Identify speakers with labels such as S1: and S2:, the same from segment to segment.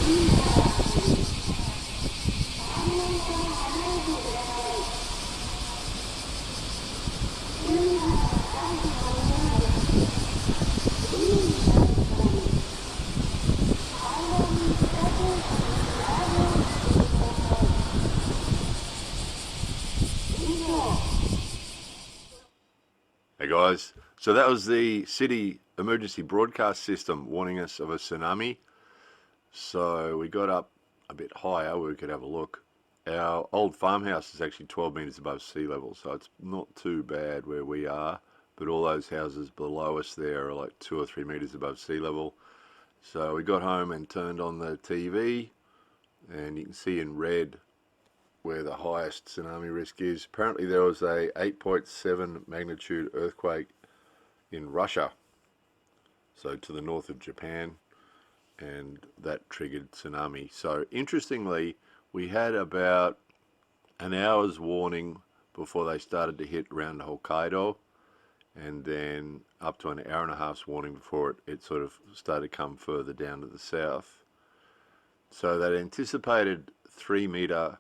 S1: Hey guys, so that was the city emergency broadcast system warning us of a tsunami. So we got up a bit higher where we could have a look. Our old farmhouse is actually 12 metres above sea level, so it's not too bad where we are, but all those houses below us there are like 2 or 3 metres above sea level. So we got home and turned on the TV, and you can see in red where the highest tsunami risk is. Apparently there was a 8.7 magnitude earthquake in Russia, so to the north of Japan, and that triggered tsunami. So interestingly, we had about an hour's warning before they started to hit around Hokkaido, and then up to an hour and a half's warning before it sort of started to come further down to the south. So they'd anticipated 3 metre.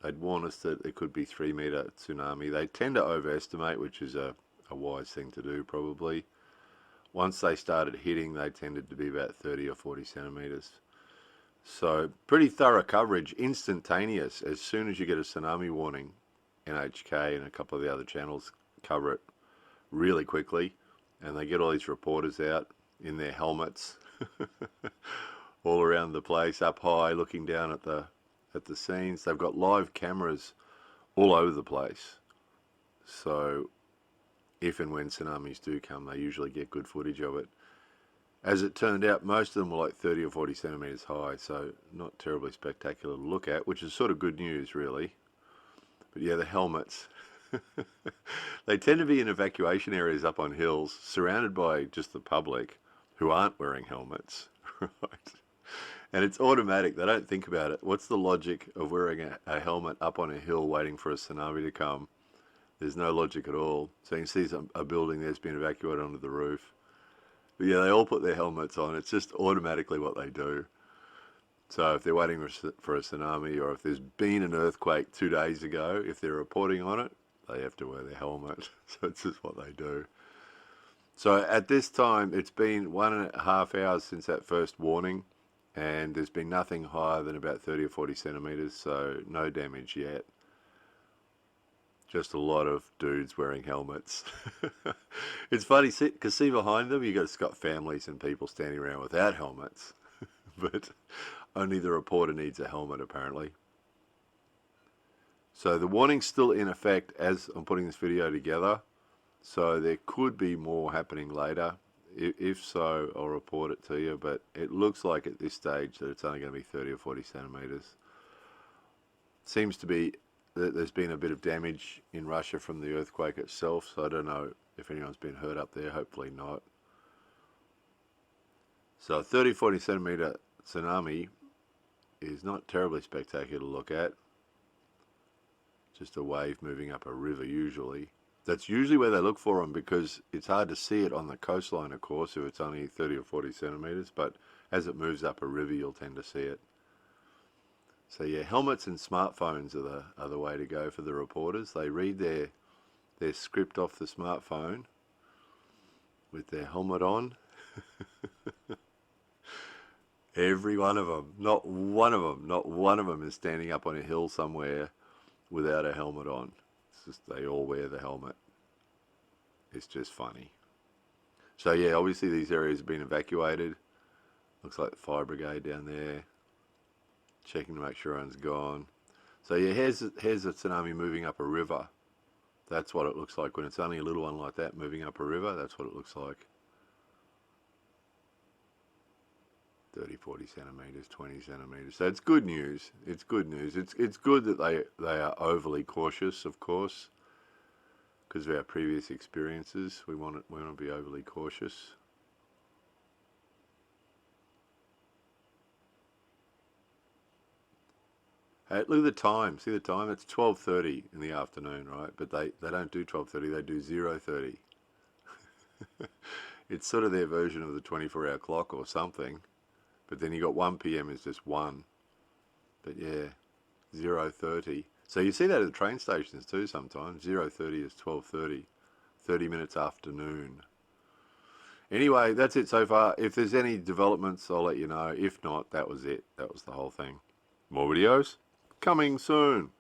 S1: They'd warn us that it could be 3 metre tsunami. They tend to overestimate, which is a wise thing to do probably. Once they started hitting, they tended to be about 30 or 40 centimetres. So pretty thorough coverage, instantaneous. As soon as you get a tsunami warning, NHK and a couple of the other channels cover it really quickly. And they get all these reporters out in their helmets all around the place, up high, looking down at the scenes. They've got live cameras all over the place, so if and when tsunamis do come, they usually get good footage of it. As it turned out, most of them were like 30 or 40 centimetres high, so not terribly spectacular to look at, which is sort of good news really. But yeah, the helmets. They tend to be in evacuation areas up on hills, surrounded by just the public who aren't wearing helmets, right? And it's automatic. They don't think about it. What's the logic of wearing a helmet up on a hill waiting for a tsunami to come? There's no logic at all. So you can see a building there's been evacuated onto the roof. But yeah, they all put their helmets on. It's just automatically what they do. So if they're waiting for a tsunami, or if there's been an earthquake 2 days ago, if they're reporting on it, they have to wear their helmet. So it's just what they do. So at this time, it's been 1.5 hours since that first warning, and there's been nothing higher than about 30 or 40 centimetres, so no damage yet. Just a lot of dudes wearing helmets. It's funny, because see behind them, you've got families and people standing around without helmets, but only the reporter needs a helmet apparently. So the warning's still in effect as I'm putting this video together, so there could be more happening later. If so, I'll report it to you, but it looks like at this stage that it's only going to be 30 or 40 centimetres. Seems to be that there's been a bit of damage in Russia from the earthquake itself, so I don't know if anyone's been hurt up there, hopefully not. So a 30, 40 centimetre tsunami is not terribly spectacular to look at. Just a wave moving up a river usually. That's usually where they look for them, because it's hard to see it on the coastline, of course, if it's only 30 or 40 centimetres, but as it moves up a river, you'll tend to see it. So yeah, helmets and smartphones are the way to go for the reporters. They read their script off the smartphone with their helmet on. Every one of them, not one of them is standing up on a hill somewhere without a helmet on. It's just they all wear the helmet. It's just funny. So yeah, obviously these areas have been evacuated. Looks like the fire brigade down there, checking to make sure everyone's gone. So yeah, here's a tsunami moving up a river. That's what it looks like when it's only a little one like that moving up a river. That's what it looks like. 30, 40 centimetres, 20 centimetres. So it's good news. It's good news. It's good that they are overly cautious, of course, because of our previous experiences. We want to be overly cautious. Hey, look at the time. See the time? It's 12:30 in the afternoon, right? But they don't do 12:30. They do 0:30. It's sort of their version of the 24-hour clock or something. But then you got 1 p.m. is just 1. But yeah, 0:30. So you see that at the train stations too sometimes. 0:30 is 12:30. 30 minutes after noon. Anyway, that's it so far. If there's any developments, I'll let you know. If not, that was it. That was the whole thing. More videos coming soon.